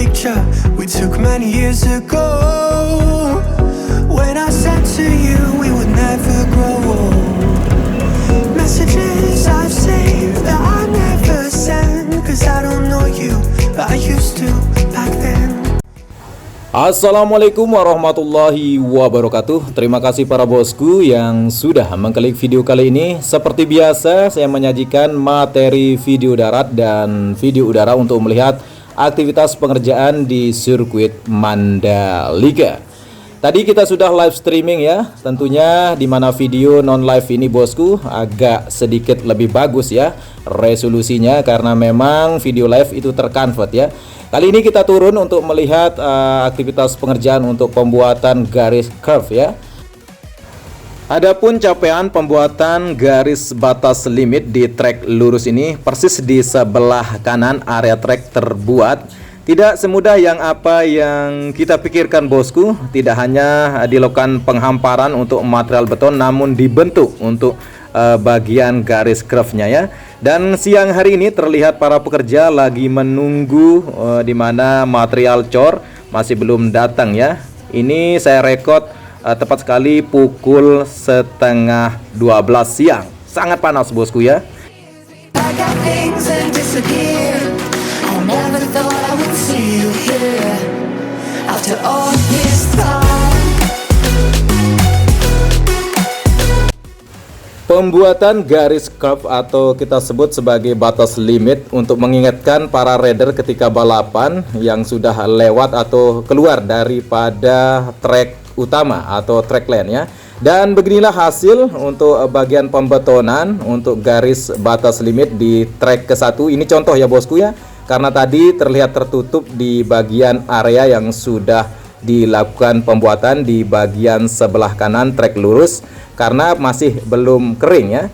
picture we took many years ago. When I said to you we would never grow old. Messages I've saved that I never send, 'cause I don't know you, but I used to back then. Assalamualaikum warahmatullahi wabarakatuh. Terima kasih para bosku yang sudah mengklik video kali ini. Seperti biasa saya menyajikan materi video darat dan video udara untuk melihat aktivitas pengerjaan di sirkuit Mandalika. Tadi kita sudah live streaming ya, tentunya di mana video non live ini bosku agak sedikit lebih bagus ya resolusinya, karena memang video live itu terconvert ya. Kali ini kita turun untuk melihat aktivitas pengerjaan untuk pembuatan garis curve ya. Adapun capaian pembuatan garis batas limit di trek lurus ini persis di sebelah kanan area trek terbuat. Tidak semudah yang apa yang kita pikirkan bosku. Tidak hanya dilakukan penghamparan untuk material beton, namun dibentuk untuk bagian garis curve-nya ya. Dan siang hari ini terlihat para pekerja lagi menunggu di mana material cor masih belum datang ya. Ini saya rekod tepat sekali pukul setengah 12 siang. Sangat panas bosku ya. Pembuatan garis curve atau kita sebut sebagai batas limit untuk mengingatkan para rider ketika balapan yang sudah lewat atau keluar daripada trek utama atau track lane ya. Dan beginilah hasil untuk bagian pembetonan untuk garis batas limit di trek ke-1. Ini contoh ya bosku ya, karena tadi terlihat tertutup di bagian area yang sudah dilakukan pembuatan di bagian sebelah kanan trek lurus karena masih belum kering ya.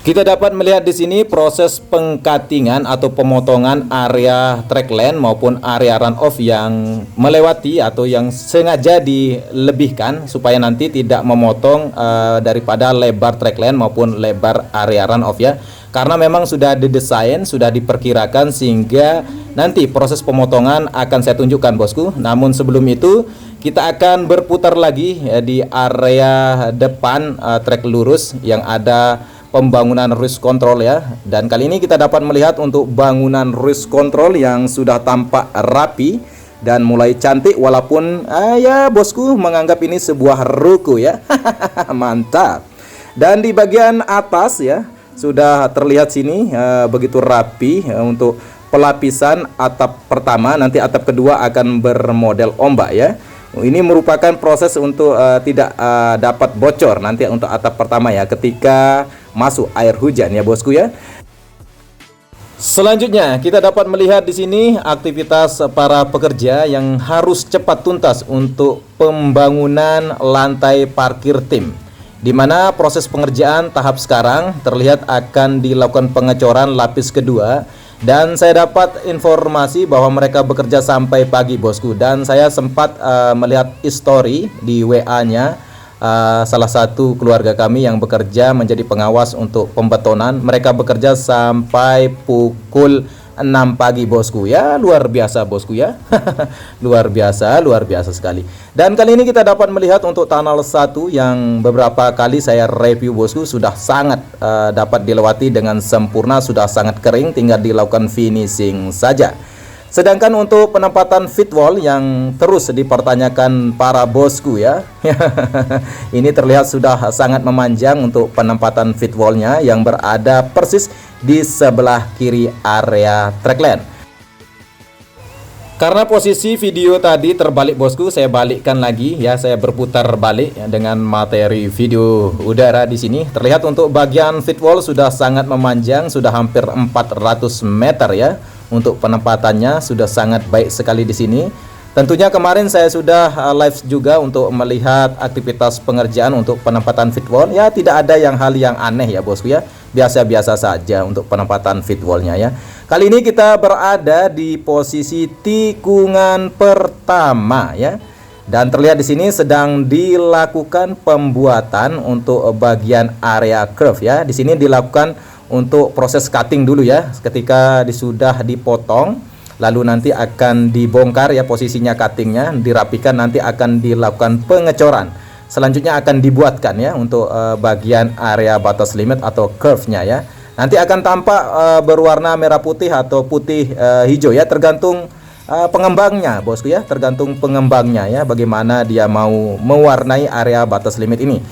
Kita dapat melihat di sini proses pengcuttingan atau pemotongan area track lane maupun area runoff yang melewati atau yang sengaja dilebihkan supaya nanti tidak memotong daripada lebar track lane maupun lebar area runoff ya. Karena memang sudah didesain, sudah diperkirakan sehingga nanti proses pemotongan akan saya tunjukkan bosku. Namun sebelum itu kita akan berputar lagi ya, di area depan trek lurus yang ada pembangunan cruise control ya. Dan kali ini kita dapat melihat untuk bangunan cruise control yang sudah tampak rapi dan mulai cantik, walaupun ya bosku menganggap ini sebuah ruko ya. Mantap. Dan di bagian atas ya sudah terlihat sini begitu rapi untuk pelapisan atap pertama, nanti atap kedua akan bermodel ombak ya. Ini merupakan proses untuk tidak dapat bocor nanti untuk atap pertama ya ketika masuk air hujan ya bosku ya. Selanjutnya kita dapat melihat di sini aktivitas para pekerja yang harus cepat tuntas untuk pembangunan lantai parkir tim, di mana proses pengerjaan tahap sekarang terlihat akan dilakukan pengecoran lapis kedua. Dan saya dapat informasi bahwa mereka bekerja sampai pagi bosku. Dan saya sempat melihat history di WA-nya salah satu keluarga kami yang bekerja menjadi pengawas untuk pembetonan. Mereka bekerja sampai pukul 6 pagi bosku ya. Luar biasa bosku ya. luar biasa sekali. Dan kali ini kita dapat melihat untuk tunnel 1 yang beberapa kali saya review bosku sudah sangat dapat dilewati dengan sempurna, sudah sangat kering, tinggal dilakukan finishing saja. Sedangkan untuk penempatan fit wall yang terus dipertanyakan para bosku ya. Ini terlihat sudah sangat memanjang untuk penempatan fit wallnya yang berada persis di sebelah kiri area track lane. Karena posisi video tadi terbalik bosku, saya balikkan lagi ya, saya berputar balik ya, dengan materi video udara di sini. Terlihat untuk bagian fit wall sudah sangat memanjang, sudah hampir 400 meter ya. Untuk penempatannya sudah sangat baik sekali di sini. Tentunya kemarin saya sudah live juga untuk melihat aktivitas pengerjaan untuk penempatan fit wall. Ya tidak ada hal yang aneh ya bosku ya. Biasa-biasa saja untuk penempatan fit wallnya ya. Kali ini kita berada di posisi tikungan pertama ya. Dan terlihat di sini sedang dilakukan pembuatan untuk bagian area curve ya. Di sini dilakukan untuk proses cutting dulu ya. Ketika sudah dipotong, lalu nanti akan dibongkar ya posisinya cuttingnya, dirapikan, nanti akan dilakukan pengecoran. Selanjutnya akan dibuatkan ya untuk bagian area batas limit atau curve-nya ya. Nanti akan tampak berwarna merah putih atau putih hijau ya, tergantung pengembangnya bosku ya, tergantung pengembangnya ya, bagaimana dia mau mewarnai area batas limit ini.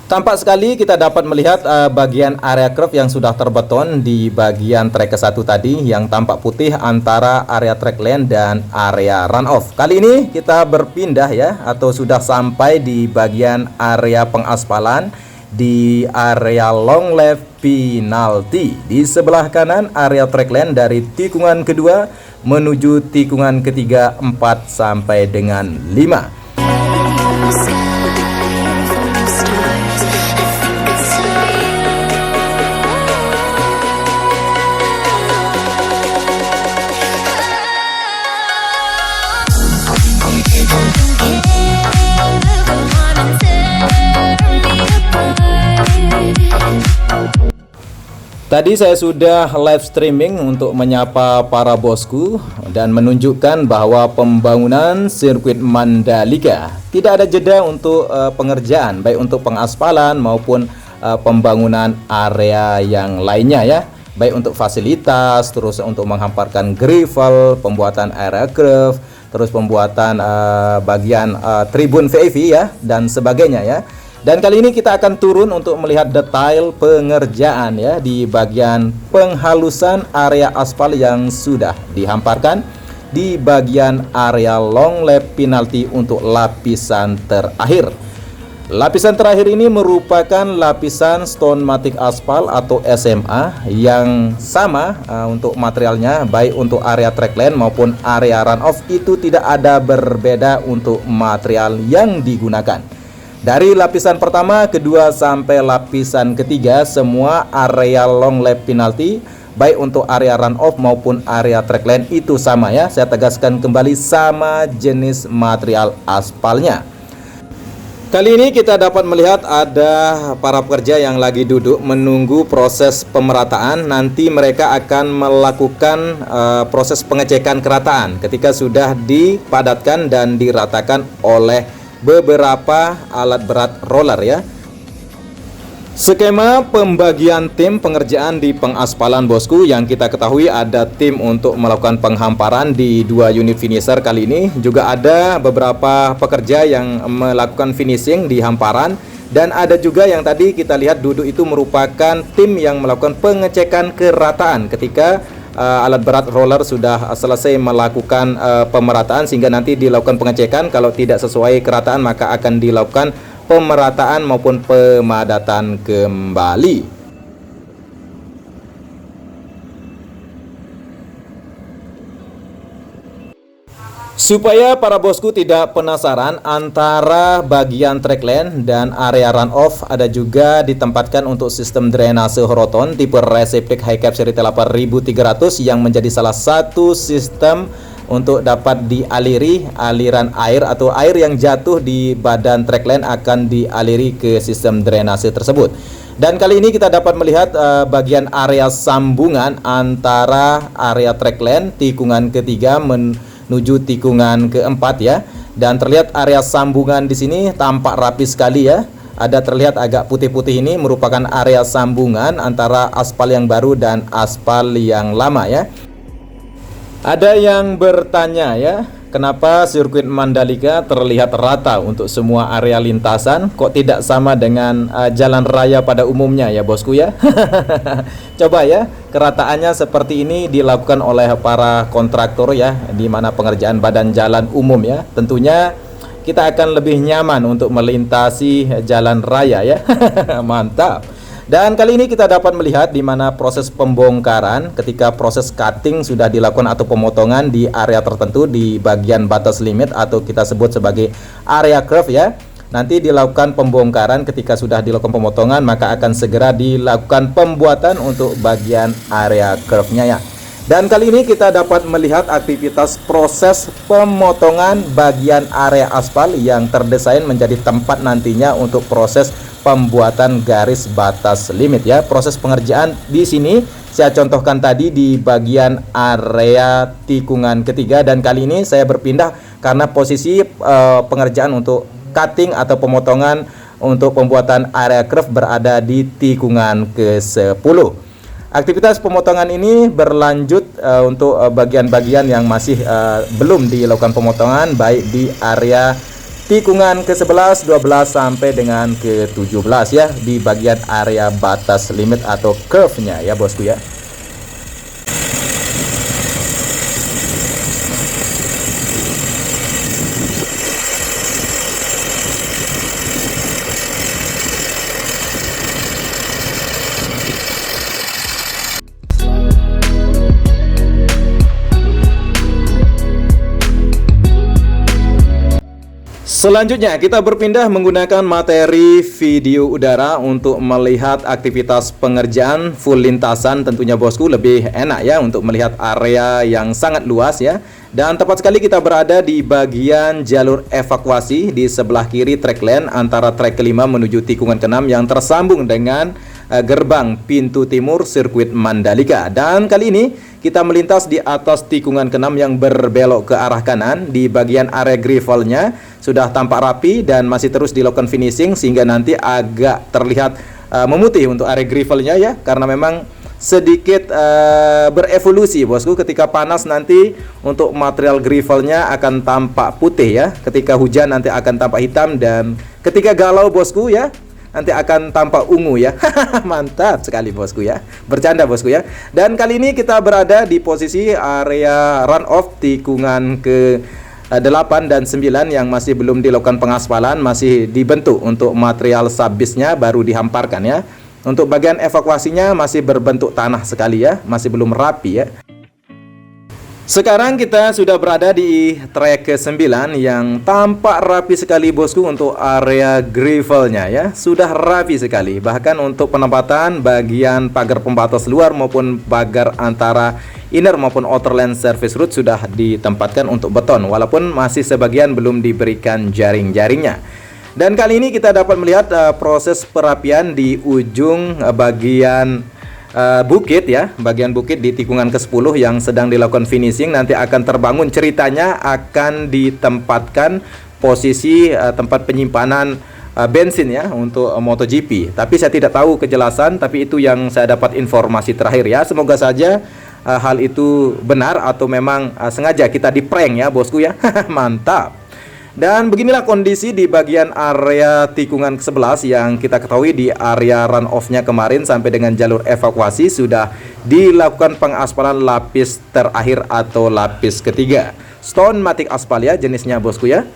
Tampak sekali kita dapat melihat bagian area curve yang sudah terbeton di bagian track ke-1 tadi yang tampak putih antara area track lane dan area runoff. Kali ini kita berpindah ya, atau sudah sampai di bagian area pengaspalan di area long lap penalty. Di sebelah kanan area track lane dari tikungan kedua menuju tikungan ketiga 4 sampai dengan 5. Tadi saya sudah live streaming untuk menyapa para bosku dan menunjukkan bahwa pembangunan sirkuit Mandalika tidak ada jeda untuk pengerjaan, baik untuk pengaspalan maupun pembangunan area yang lainnya ya, baik untuk fasilitas, terus untuk menghamparkan gravel, pembuatan area curve, terus pembuatan bagian tribun VIP ya, dan sebagainya ya. Dan kali ini kita akan turun untuk melihat detail pengerjaan ya di bagian penghalusan area aspal yang sudah dihamparkan di bagian area long lap penalty untuk lapisan terakhir. Lapisan terakhir ini merupakan lapisan stone matic aspal atau SMA yang sama untuk materialnya, baik untuk area track lane maupun area runoff itu tidak ada berbeda untuk material yang digunakan. Dari lapisan pertama, kedua sampai lapisan ketiga semua area long lap penalty baik untuk area runoff maupun area track lane itu sama ya. Saya tegaskan kembali, sama jenis material aspalnya. Kali ini kita dapat melihat ada para pekerja yang lagi duduk menunggu proses pemerataan. Nanti mereka akan melakukan proses pengecekan kerataan ketika sudah dipadatkan dan diratakan oleh beberapa alat berat roller ya. Skema pembagian tim pengerjaan di pengaspalan bosku, yang kita ketahui ada tim untuk melakukan penghamparan di 2 unit finisher. Kali ini juga ada beberapa pekerja yang melakukan finishing di hamparan, dan ada juga yang tadi kita lihat duduk itu merupakan tim yang melakukan pengecekan kerataan ketika alat berat roller sudah selesai melakukan pemerataan, sehingga nanti dilakukan pengecekan. Kalau tidak sesuai kerataan maka akan dilakukan pemerataan maupun pemadatan kembali. Supaya para bosku tidak penasaran, antara bagian track lane dan area runoff ada juga ditempatkan untuk sistem drainase Horoton tipe Reseptic High Cap seri T8300 yang menjadi salah satu sistem untuk dapat dialiri aliran air atau air yang jatuh di badan track lane akan dialiri ke sistem drainase tersebut. Dan kali ini kita dapat melihat bagian area sambungan antara area track lane tikungan ketiga menuju tikungan keempat ya. Dan terlihat area sambungan di sini tampak rapi sekali ya. Ada terlihat agak putih-putih, ini merupakan area sambungan antara aspal yang baru dan aspal yang lama ya. Ada yang bertanya ya, kenapa sirkuit Mandalika terlihat rata untuk semua area lintasan, kok tidak sama dengan jalan raya pada umumnya ya bosku ya. Coba ya, kerataannya seperti ini dilakukan oleh para kontraktor ya, di mana pengerjaan badan jalan umum ya. Tentunya kita akan lebih nyaman untuk melintasi jalan raya ya. Mantap. Dan kali ini kita dapat melihat di mana proses pembongkaran ketika proses cutting sudah dilakukan atau pemotongan di area tertentu di bagian batas limit atau kita sebut sebagai area curve ya. Nanti dilakukan pembongkaran ketika sudah dilakukan pemotongan, maka akan segera dilakukan pembuatan untuk bagian area curve-nya ya. Dan kali ini kita dapat melihat aktivitas proses pemotongan bagian area aspal yang terdesain menjadi tempat nantinya untuk proses pembuatan garis batas limit ya. Proses pengerjaan di sini saya contohkan tadi di bagian area tikungan ketiga, dan kali ini saya berpindah karena posisi pengerjaan untuk cutting atau pemotongan untuk pembuatan area curve berada di tikungan ke-10. Aktivitas pemotongan ini berlanjut untuk bagian-bagian yang masih belum dilakukan pemotongan, baik di area tikungan ke-11, 12 sampai dengan ke-17 ya, di bagian area batas limit atau curve-nya ya bosku ya. Selanjutnya kita berpindah menggunakan materi video udara untuk melihat aktivitas pengerjaan full lintasan. Tentunya bosku lebih enak ya untuk melihat area yang sangat luas ya. Dan tepat sekali kita berada di bagian jalur evakuasi di sebelah kiri track lane antara track ke-5 menuju tikungan ke-6 yang tersambung dengan gerbang pintu timur sirkuit Mandalika. Dan kali ini kita melintas di atas tikungan ke-6 yang berbelok ke arah kanan. Di bagian area gravelnya sudah tampak rapi dan masih terus dilakukan finishing sehingga nanti agak terlihat memutih untuk area gravelnya ya, karena memang sedikit berevolusi bosku. Ketika panas nanti untuk material gravelnya akan tampak putih ya, ketika hujan nanti akan tampak hitam, dan ketika galau bosku ya nanti akan tampak ungu ya. Mantap sekali bosku ya, bercanda bosku ya. Dan kali ini kita berada di posisi area runoff tikungan ke 8 dan 9 yang masih belum dilakukan pengaspalan, masih dibentuk untuk material subbase-nya baru dihamparkan ya. Untuk bagian evakuasinya masih berbentuk tanah sekali ya, masih belum rapi ya. Sekarang kita sudah berada di trek ke-9 yang tampak rapi sekali bosku untuk area gravelnya ya. Sudah rapi sekali, bahkan untuk penempatan bagian pagar pembatas luar maupun pagar antara inner maupun outer lane service road sudah ditempatkan untuk beton, walaupun masih sebagian belum diberikan jaring-jaringnya. Dan kali ini kita dapat melihat proses perapian di ujung bagian bukit ya, bagian bukit di tikungan ke-10 yang sedang dilakukan finishing. Nanti akan terbangun, ceritanya akan ditempatkan posisi tempat penyimpanan bensin ya untuk MotoGP. Tapi saya tidak tahu kejelasan, tapi itu yang saya dapat informasi terakhir ya. Semoga saja hal itu benar atau memang sengaja kita di prank ya bosku ya. Mantap. Dan beginilah kondisi di bagian area tikungan ke-11 yang kita ketahui di area runoff-nya kemarin sampai dengan jalur evakuasi sudah dilakukan pengaspalan lapis terakhir atau lapis ketiga. Stone matic aspal ya jenisnya bosku ya.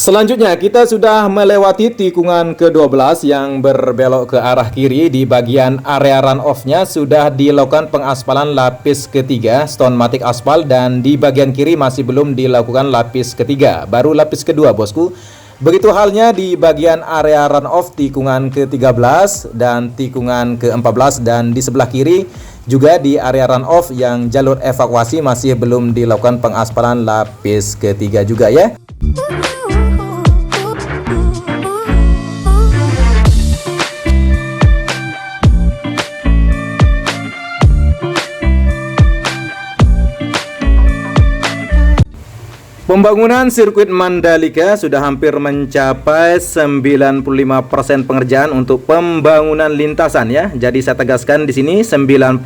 Selanjutnya kita sudah melewati tikungan ke-12 yang berbelok ke arah kiri. Di bagian area runoff-nya sudah dilakukan pengaspalan lapis ketiga stone matic aspal, dan di bagian kiri masih belum dilakukan lapis ketiga, baru lapis kedua bosku. Begitu halnya di bagian area runoff tikungan ke-13 dan tikungan ke-14, dan di sebelah kiri juga di area runoff yang jalur evakuasi masih belum dilakukan pengaspalan lapis ketiga juga ya. Pembangunan sirkuit Mandalika sudah hampir mencapai 95% pengerjaan untuk pembangunan lintasan ya. Jadi saya tegaskan di sini 95%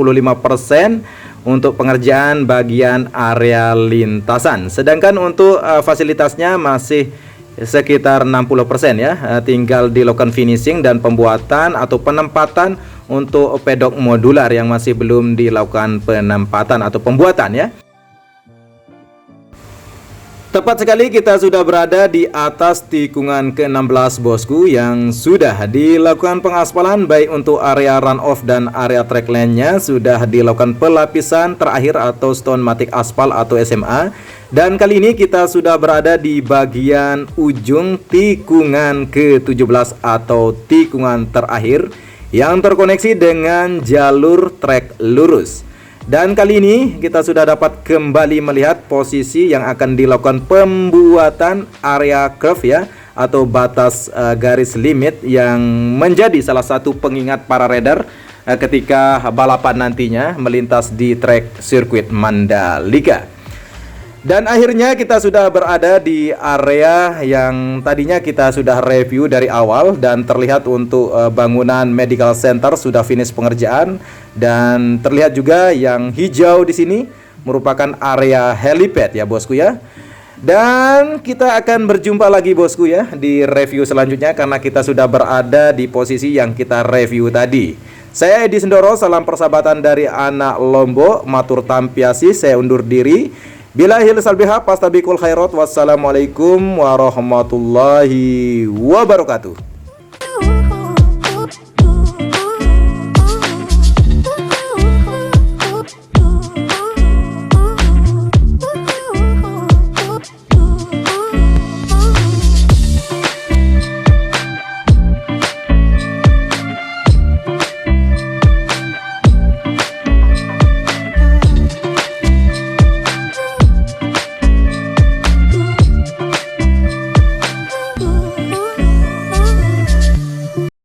untuk pengerjaan bagian area lintasan. Sedangkan untuk fasilitasnya masih sekitar 60% ya. Tinggal dilakukan finishing dan pembuatan atau penempatan untuk pedok modular yang masih belum dilakukan penempatan atau pembuatan ya. Tepat sekali kita sudah berada di atas tikungan ke-16 bosku yang sudah dilakukan pengaspalan, baik untuk area runoff dan area track lane-nya sudah dilakukan pelapisan terakhir atau stone matic aspal atau SMA. Dan kali ini kita sudah berada di bagian ujung tikungan ke-17 atau tikungan terakhir yang terkoneksi dengan jalur trek lurus. Dan kali ini kita sudah dapat kembali melihat posisi yang akan dilakukan pembuatan area curve ya, atau batas garis limit yang menjadi salah satu pengingat para rider ketika balapan nantinya melintas di trek sirkuit Mandalika. Dan akhirnya kita sudah berada di area yang tadinya kita sudah review dari awal, dan terlihat untuk bangunan medical center sudah finish pengerjaan, dan terlihat juga yang hijau di sini merupakan area helipad ya bosku ya. Dan kita akan berjumpa lagi bosku ya di review selanjutnya, karena kita sudah berada di posisi yang kita review tadi. Saya Edi Sendoro, salam persahabatan dari anak Lombok, matur tampiasi, saya undur diri. Bilahil salbiha pastabikul khairat. Wassalamualaikum warahmatullahi wabarakatuh.